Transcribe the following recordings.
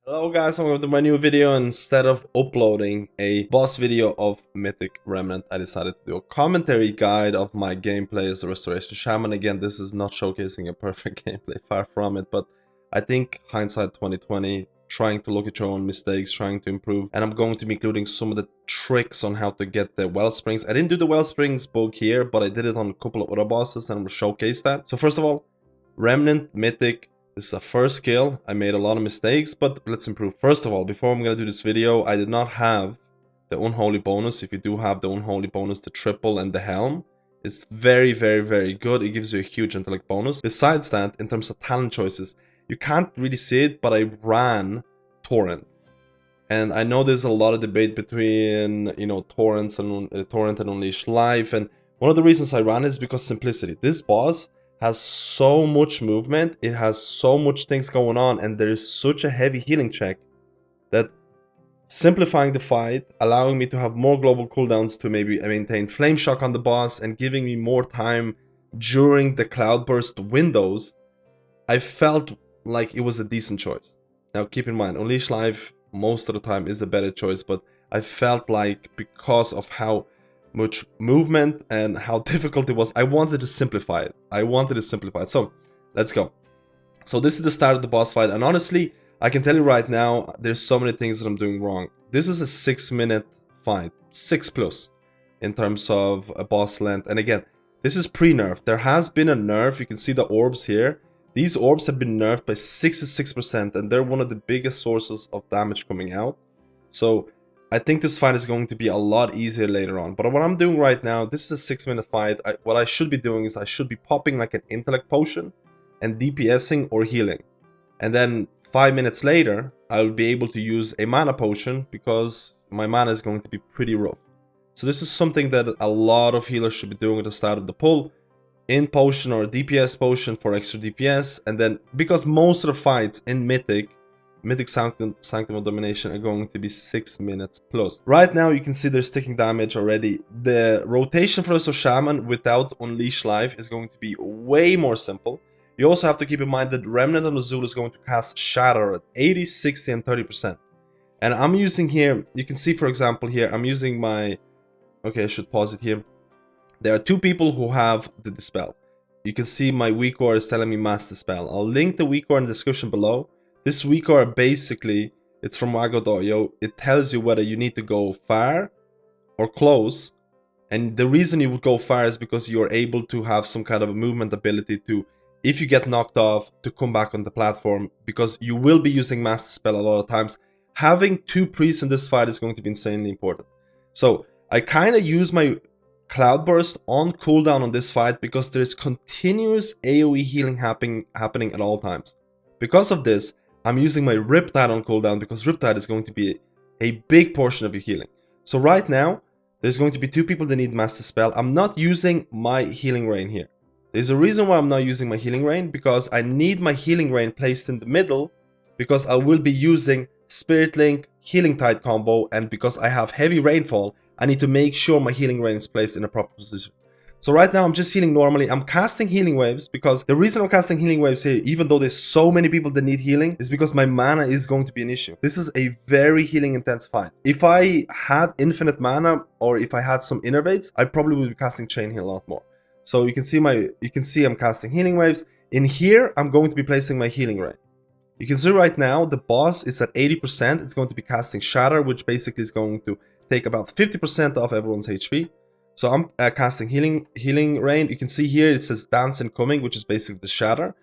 Hello guys, welcome to my new video. Instead of uploading a boss video of Mythic Remnant, I decided to do a commentary guide of my gameplay as a Restoration Shaman. Again, this is not showcasing a perfect gameplay, far from it, but I think hindsight 2020, trying to look at your own mistakes, trying to improve, and I'm going to be including some of the tricks on how to get the Wellsprings. I didn't do the Wellsprings book here, but I did it on a couple of other bosses and I'm going to showcase that. So first of all, Remnant, Mythic. This is a first kill. I made a lot of mistakes, but let's improve. First of all, before I'm gonna do this video, I did not have the Unholy bonus. If you do have the Unholy bonus, the triple and the helm, it's very, very, very good. It gives you a huge intellect bonus. Besides that, in terms of talent choices, you can't really see it, but I ran Torrent. And I know there's a lot of debate between, Torrent and Unleashed Life. And one of the reasons I ran it is because simplicity. This boss has so much movement, it has so much things going on, and there is such a heavy healing check that simplifying the fight, allowing me to have more global cooldowns to maybe maintain flame shock on the boss and giving me more time during the cloudburst windows, I felt like it was a decent choice. Now keep in mind, Unleash Life most of the time is a better choice, but I felt like because of how much movement and how difficult it was, I wanted to simplify it. So let's go. So this is the start of the boss fight, and honestly, I can tell you right now, there's so many things that I'm doing wrong. This is a 6-minute fight, 6+ in terms of a boss length. And again, this is pre-nerf. There has been a nerf. You can see the orbs here. These orbs have been nerfed by 66%, and they're one of the biggest sources of damage coming out. So I think this fight is going to be a lot easier later on. But what I'm doing right now, this is a 6-minute fight. What I should be doing is I should be popping like an intellect potion and DPSing or healing. And then 5 minutes later, I'll be able to use a mana potion because my mana is going to be pretty rough. So this is something that a lot of healers should be doing at the start of the pull. In potion or DPS potion for extra DPS. And then because most of the fights in Mythic Sanctum of Domination are going to be 6 minutes plus. Right now you can see they're sticking damage already. The rotation for Resto Shaman without Unleash Life is going to be way more simple. You also have to keep in mind that Remnant of Ner'zhul is going to cast Shatter at 80, 60 and 30%. And I'm using here, you can see for example here, I'm using my, okay, I should pause it here. There are two people who have the Dispel. You can see my weak core is telling me Mass Dispel. I'll link the weak core in the description below. This weak core basically, it's from Wago.io. It tells you whether you need to go far or close. And the reason you would go far is because you're able to have some kind of a movement ability to, if you get knocked off, to come back on the platform. Because you will be using Mass Dispel a lot of times. Having two priests in this fight is going to be insanely important. So I kind of use my Cloudburst on cooldown on this fight because there's continuous AoE healing happening at all times. Because of this, I'm using my Riptide on cooldown because Riptide is going to be a big portion of your healing. So right now, there's going to be two people that need Mass Dispel. I'm not using my Healing Rain here. There's a reason why I'm not using my Healing Rain, because I need my Healing Rain placed in the middle, because I will be using Spirit Link, Healing Tide combo, and because I have heavy rainfall, I need to make sure my Healing Rain is placed in a proper position. So right now I'm just healing normally. I'm casting healing waves because the reason I'm casting healing waves here, even though there's so many people that need healing, is because my mana is going to be an issue. This is a very healing intense fight. If I had infinite mana or if I had some innervates, I probably would be casting chain heal a lot more. So you can see I'm casting healing waves. In here, I'm going to be placing my healing rain. You can see right now the boss is at 80%. It's going to be casting Shatter, which basically is going to take about 50% off everyone's HP. So I'm casting healing rain. You can see here it says Dance Incoming, which is basically the Shatter.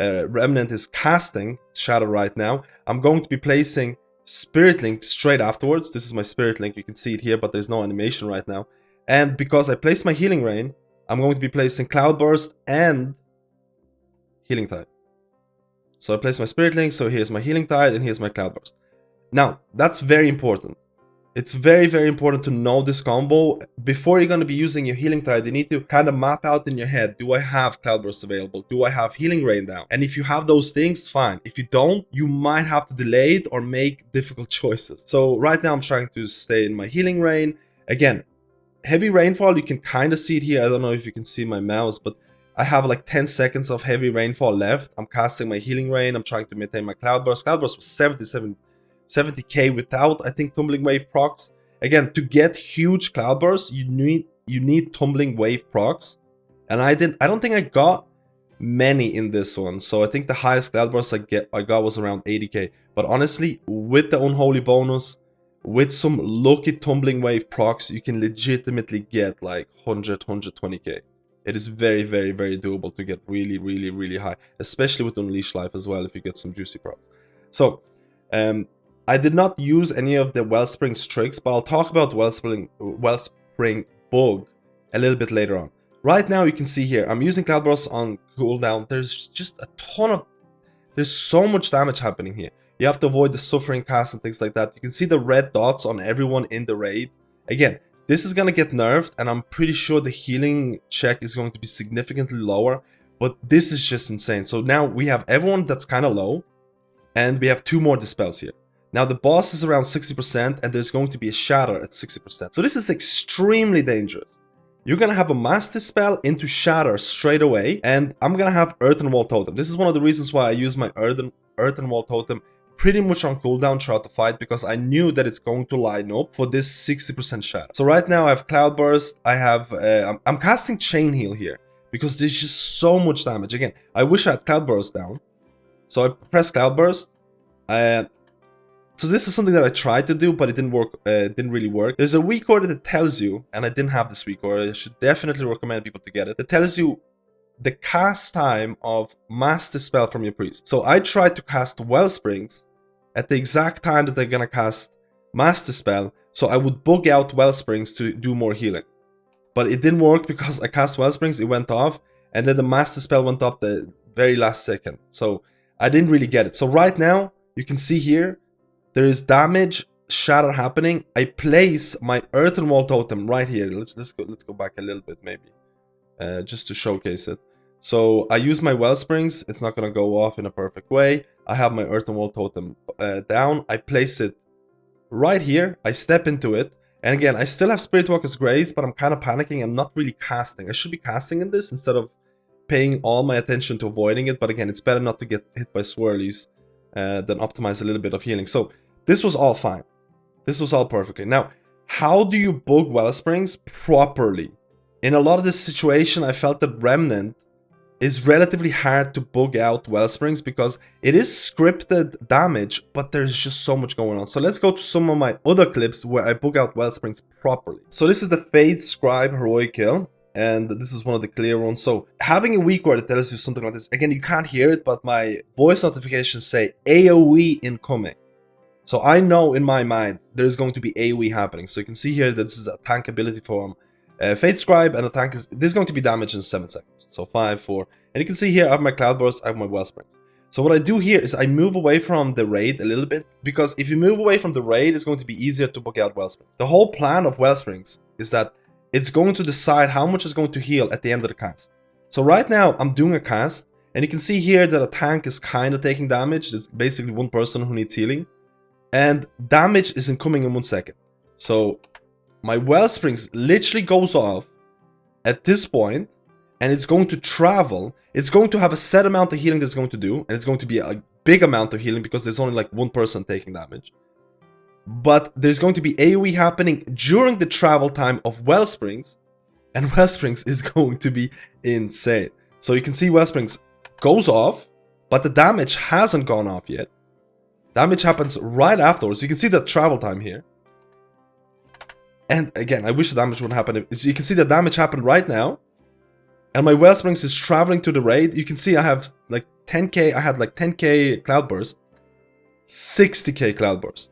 Remnant is casting Shatter right now. I'm going to be placing Spirit Link straight afterwards. This is my Spirit Link. You can see it here, but there's no animation right now. And because I placed my Healing Rain, I'm going to be placing Cloudburst and Healing Tide. So I place my Spirit Link, so here's my Healing Tide and here's my Cloudburst. Now, that's very important. It's very, very important to know this combo. Before you're going to be using your Healing Tide, you need to kind of map out in your head, do I have Cloudburst available? Do I have Healing Rain down? And if you have those things, fine. If you don't, you might have to delay it or make difficult choices. So right now I'm trying to stay in my Healing Rain. Again, heavy rainfall, you can kind of see it here. I don't know if you can see my mouse, but I have like 10 seconds of heavy rainfall left. I'm casting my Healing Rain. I'm trying to maintain my Cloudburst. Cloudburst was 70k without, I think, Tumbling Wave procs. Again, to get huge cloudbursts, you need Tumbling Wave procs, and I don't think I got many in this one. So I think the highest cloudburst I got was around 80k. But honestly, with the Unholy bonus, with some lucky Tumbling Wave procs, you can legitimately get like 100, 120k. It is very, very, very doable to get really, really, really high, especially with Unleash Life as well if you get some juicy procs. So, I did not use any of the Wellspring's tricks, but I'll talk about Wellspring bug a little bit later on. Right now, you can see here, I'm using Cloudburst on cooldown. There's just a ton of... There's so much damage happening here. You have to avoid the Suffering Cast and things like that. You can see the red dots on everyone in the raid. Again, this is going to get nerfed, and I'm pretty sure the healing check is going to be significantly lower. But this is just insane. So now we have everyone that's kind of low, and we have 2 more Dispels here. Now the boss is around 60%, and there's going to be a Shatter at 60%. So this is extremely dangerous. You're going to have a Mass Dispel into Shatter straight away, and I'm going to have Earthen Wall Totem. This is one of the reasons why I use my Earthen Wall Totem pretty much on cooldown throughout the fight, because I knew that it's going to line up for this 60% Shatter. So right now I have Cloudburst, I have, I'm casting Chain Heal here, because there's just so much damage. Again, I wish I had Cloudburst down. So I press Cloudburst. So this is something that I tried to do, but it didn't work. Didn't really work. There's a weak order that tells you, and I didn't have this weak order. I should definitely recommend people to get it. That tells you the cast time of Mass Dispel from your priest. So I tried to cast Wellsprings at the exact time that they're gonna cast Mass Dispel, so I would bug out Wellsprings to do more healing. But it didn't work because I cast Wellsprings, it went off, and then the Mass Dispel went up the very last second. So I didn't really get it. So right now, you can see here, there is damage, shatter happening. I place my Earthen Wall Totem right here. Let's go back a little bit maybe, just to showcase it. So I use my Wellsprings. It's not gonna go off in a perfect way. I have my Earthen Wall Totem down. I place it right here. I step into it, and again, I still have Spirit Walker's Grace, but I'm kind of panicking. I'm not really casting. I should be casting in this instead of paying all my attention to avoiding it. But again, it's better not to get hit by swirlies than optimize a little bit of healing. So this was all fine. This was all perfectly. Now, how do you bug Wellsprings properly? In a lot of this situation, I felt that Remnant is relatively hard to bug out Wellsprings because it is scripted damage, but there's just so much going on. So let's go to some of my other clips where I bug out Wellsprings properly. So this is the Fade Scribe heroic kill, and this is one of the clear ones. So having a weak word that tells you something like this, again, you can't hear it, but my voice notifications say AoE incoming. So I know in my mind there's going to be AoE happening. So you can see here that this is a tank ability form. Fate Scribe, and a tank is, there's going to be damage in 7 seconds. So 5, 4. And you can see here I have my Cloudburst, I have my Wellsprings. So what I do here is I move away from the raid a little bit, because if you move away from the raid, it's going to be easier to bug out Wellsprings. The whole plan of Wellsprings is that it's going to decide how much it's going to heal at the end of the cast. So right now I'm doing a cast, and you can see here that a tank is kind of taking damage. There's basically one person who needs healing. And damage is incoming in 1 second. So my Wellsprings literally goes off at this point, and it's going to travel. It's going to have a set amount of healing that it's going to do, and it's going to be a big amount of healing because there's only like one person taking damage. But there's going to be AoE happening during the travel time of Wellsprings, and Wellsprings is going to be insane. So you can see Wellsprings goes off, but the damage hasn't gone off yet. Damage happens right afterwards. You can see the travel time here. And again, I wish the damage wouldn't happen. You can see the damage happened right now. And my Wellsprings is traveling to the raid. You can see I have like 10k. I had like 10k Cloudburst. 60k Cloudburst.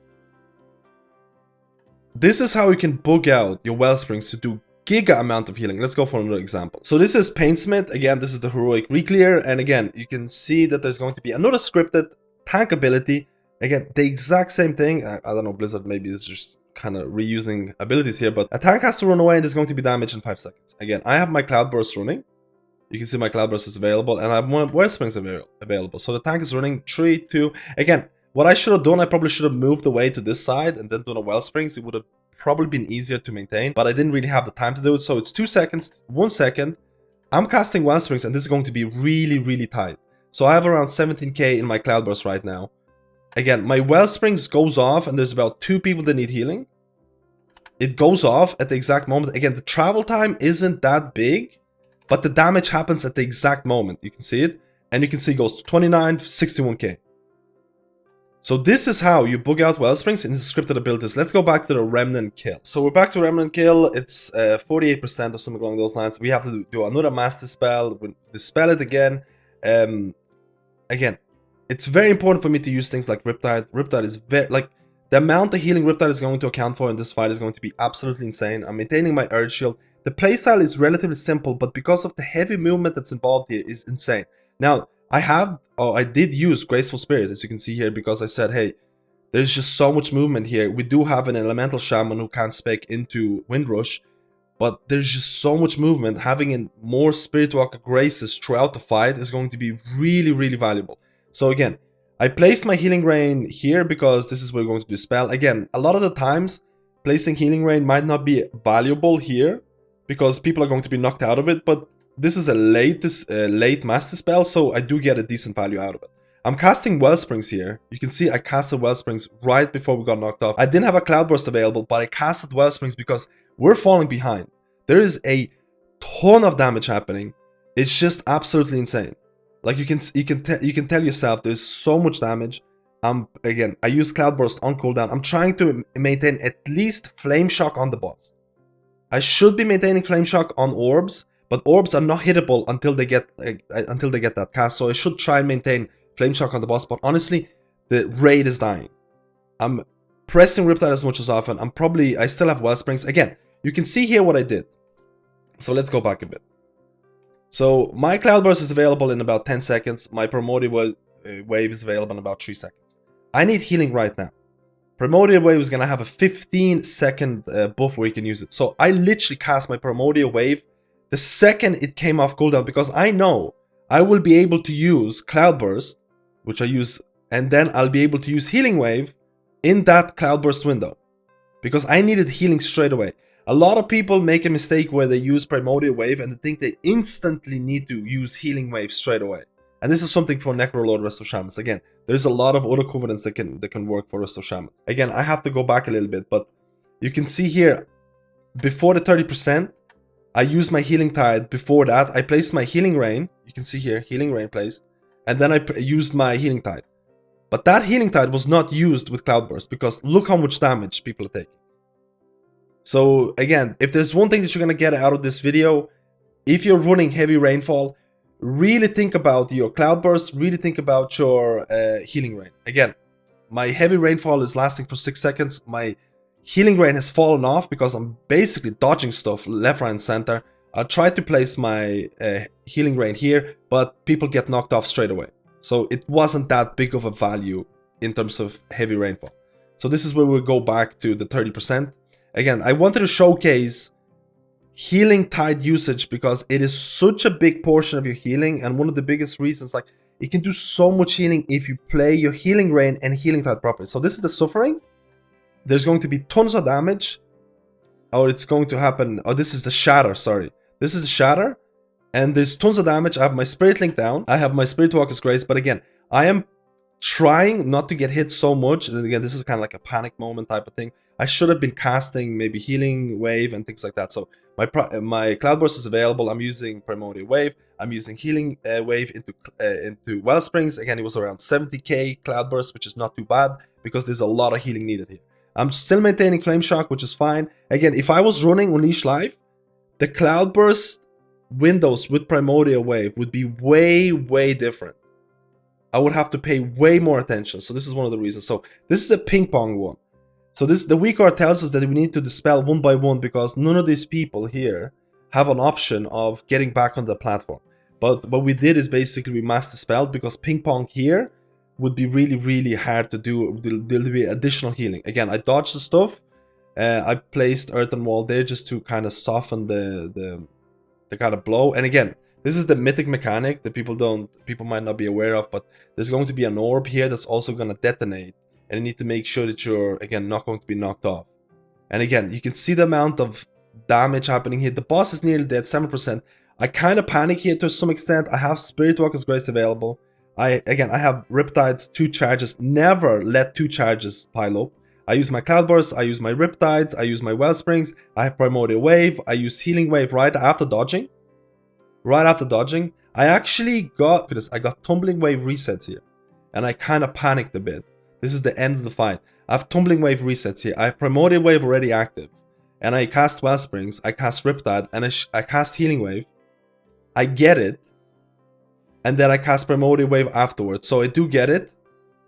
This is how you can bug out your Wellsprings to do giga amount of healing. Let's go for another example. So this is Painsmith. Again, this is the heroic reclear. And again, you can see that there's going to be another scripted tank ability. Again, the exact same thing. I don't know, Blizzard maybe is just kind of reusing abilities here, but a tank has to run away and there's going to be damage in 5 seconds. Again, I have my Cloudburst running. You can see my Cloudburst is available, and I have one Wellsprings available. So the tank is running 3, 2. Again, what I should have done, I probably should have moved away to this side and then done a Wellsprings. It would have probably been easier to maintain, but I didn't really have the time to do it. So it's 2 seconds, 1 second. I'm casting Wellsprings, and this is going to be really, really tight. So I have around 17k in my Cloudburst right now. Again, my Wellsprings goes off and there's about 2 people that need healing. It goes off at the exact moment. Again, the travel time isn't that big, but the damage happens at the exact moment. You can see it. And you can see it goes to 29, 61k. So this is how you book out Wellsprings in the scripted abilities. Let's go back to the Remnant kill. So we're back to Remnant kill. It's 48% or something along those lines. We have to do another master spell. We dispel it again. Again, it's very important for me to use things like Riptide. Riptide is very, like, the amount of healing Riptide is going to account for in this fight is going to be absolutely insane. I'm maintaining my Earth Shield. The playstyle is relatively simple, but because of the heavy movement that's involved here is insane. Now, I did use Graceful Spirit, as you can see here, because I said, hey, there's just so much movement here. We do have an Elemental Shaman who can spec into Windrush, but there's just so much movement. Having more Spirit Walker Graces throughout the fight is going to be really, really valuable. So again, I placed my Healing Rain here because this is where we're going to dispel. Again, a lot of the times, placing Healing Rain might not be valuable here because people are going to be knocked out of it, but this is a late master spell, so I do get a decent value out of it. I'm casting Wellsprings here. You can see I casted Wellsprings right before we got knocked off. I didn't have a Cloudburst available, but I casted Wellsprings because we're falling behind. There is a ton of damage happening. It's just absolutely insane. Like you can tell yourself there's so much damage. Again, I use Cloudburst on cooldown. I'm trying to maintain at least Flame Shock on the boss. I should be maintaining Flame Shock on orbs, but orbs are not hittable until they get that cast. So I should try and maintain Flame Shock on the boss. But honestly, the raid is dying. I'm pressing Riptide as much as often. I still have Wellsprings. Again, you can see here what I did. So let's go back a bit. So my Cloudburst is available in about 10 seconds. My Primordial Wave is available in about 3 seconds. I need healing right now. Primordial Wave is going to have a 15-second buff where you can use it. So I literally cast my Primordial Wave the second it came off cooldown because I know I will be able to use Cloudburst, which I use, and then I'll be able to use Healing Wave in that Cloudburst window because I needed healing straight away. A lot of people make a mistake where they use Primordial Wave and they think they instantly need to use Healing Wave straight away. And this is something for Necrolord Resto Shamans. Again, there's a lot of other covenants that can work for Resto Shamans. Again, I have to go back a little bit, but you can see here, before the 30%, I used my Healing Tide. Before that, I placed my Healing Rain. You can see here, Healing Rain placed. And then I used my Healing Tide. But that Healing Tide was not used with Cloudburst because look how much damage people are taking. So again, if there's one thing that you're going to get out of this video, if you're running heavy rainfall, really think about your Cloudburst, really think about your Healing Rain. Again, my heavy rainfall is lasting for 6 seconds. My Healing Rain has fallen off because I'm basically dodging stuff left, right, and center. I tried to place my Healing Rain here, but people get knocked off straight away. So it wasn't that big of a value in terms of heavy rainfall. So this is where we go back to the 30%. Again, I wanted to showcase Healing Tide usage because it is such a big portion of your healing, and one of the biggest reasons, like, it can do so much healing if you play your Healing Rain and Healing Tide properly. So this is the Suffering. There's going to be tons of damage. Or it's going to happen. Oh, this is the Shatter, sorry. This is the Shatter. And there's tons of damage. I have my Spirit Link down. I have my Spirit Walker's Grace. But again, I am trying not to get hit so much. And again, this is kind of like a panic moment type of thing. I should have been casting maybe Healing Wave and things like that. So my Cloudburst is available. I'm using Primordial Wave. I'm using Healing Wave into Wellsprings. Again, it was around 70k Cloudburst, which is not too bad because there's a lot of healing needed here. I'm still maintaining Flame Shock, which is fine. Again, if I was running Unleash Life, the Cloudburst windows with Primordial Wave would be way, way different. I would have to pay way more attention. So this is one of the reasons. So this is a ping pong one. So the weak card tells us that we need to dispel one by one because none of these people here have an option of getting back on the platform. But what we did is basically we mass dispelled because ping pong here would be really, really hard to do. There'll be additional healing. Again, I dodged the stuff. I placed Earthen Wall there just to kind of soften the kind of blow. And again, this is the mythic mechanic that people might not be aware of, but there's going to be an orb here that's also going to detonate. And you need to make sure that you're, again, not going to be knocked off. And again, you can see the amount of damage happening here. The boss is nearly dead, 7%. I kind of panic here to some extent. I have Spirit Walker's Grace available. I have Riptides, 2 charges. Never let 2 charges pile up. I use my Cloud Burst, I use my Riptides, I use my Wellsprings, I have Primordial Wave, I use Healing Wave right after dodging. I actually got, because I got Tumbling Wave resets here. And I kind of panicked a bit. This is the end of the fight. I have Tumbling Wave resets here. I have Primordial Wave already active. And I cast Wellsprings, I cast Riptide, and I cast Healing Wave. I get it. And then I cast Primordial Wave afterwards. So I do get it.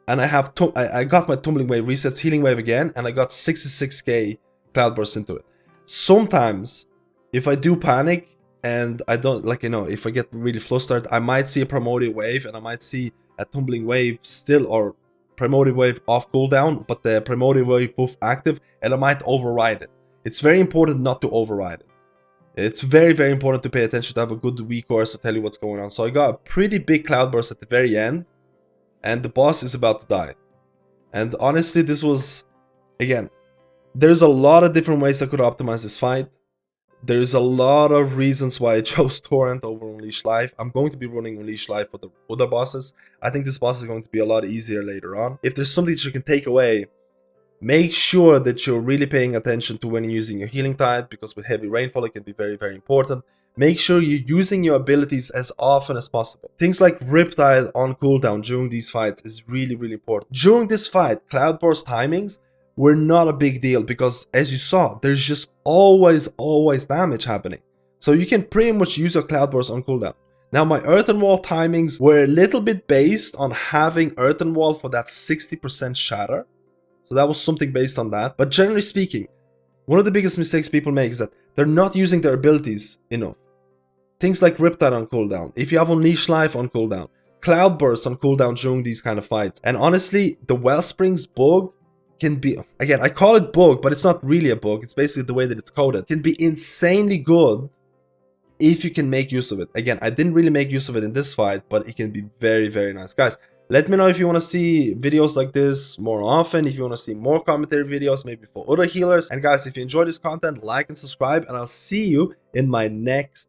And I got my Tumbling Wave resets, Healing Wave again, and I got 66k Cloud Burst into it. Sometimes, if I do panic, and I don't, like, you know, if I get really flustered, I might see a Primordial Wave, and I might see a Tumbling Wave still, or Primordial Wave off cooldown, but the Primordial Wave buff active, and I might override it. It's very important not to override it. It's very, very important to pay attention to have a good recourse to tell you what's going on. So I got a pretty big Cloud Burst at the very end, and the boss is about to die. And honestly, this was, again, there's a lot of different ways I could optimize this fight. There's a lot of reasons why I chose Torrent over Unleash Life. I'm going to be running Unleash Life for the other bosses. I think this boss is going to be a lot easier later on. If there's something that you can take away, make sure that you're really paying attention to when you're using your Healing Tide, because with heavy rainfall it can be very, very important. Make sure you're using your abilities as often as possible. Things like Riptide on cooldown during these fights is really, really important. During this fight, Cloud Burst timings were not a big deal because, as you saw, there's just always damage happening. So you can pretty much use your Cloud Burst on cooldown. Now, my Earthen Wall timings were a little bit based on having Earthen Wall for that 60% shatter. So that was something based on that. But generally speaking, one of the biggest mistakes people make is that they're not using their abilities enough. Things like Riptide on cooldown, if you have Unleash Life on cooldown, Cloud Burst on cooldown during these kind of fights. And honestly, the Wellsprings bug can be, again, I call it bug, but it's not really a bug. It's basically the way that it's coded. It can be insanely good if you can make use of it. Again, I didn't really make use of it in this fight, but it can be very, very nice. Guys, let me know if you want to see videos like this more often, if you want to see more commentary videos, maybe for other healers. And guys, if you enjoy this content, like and subscribe, and I'll see you in my next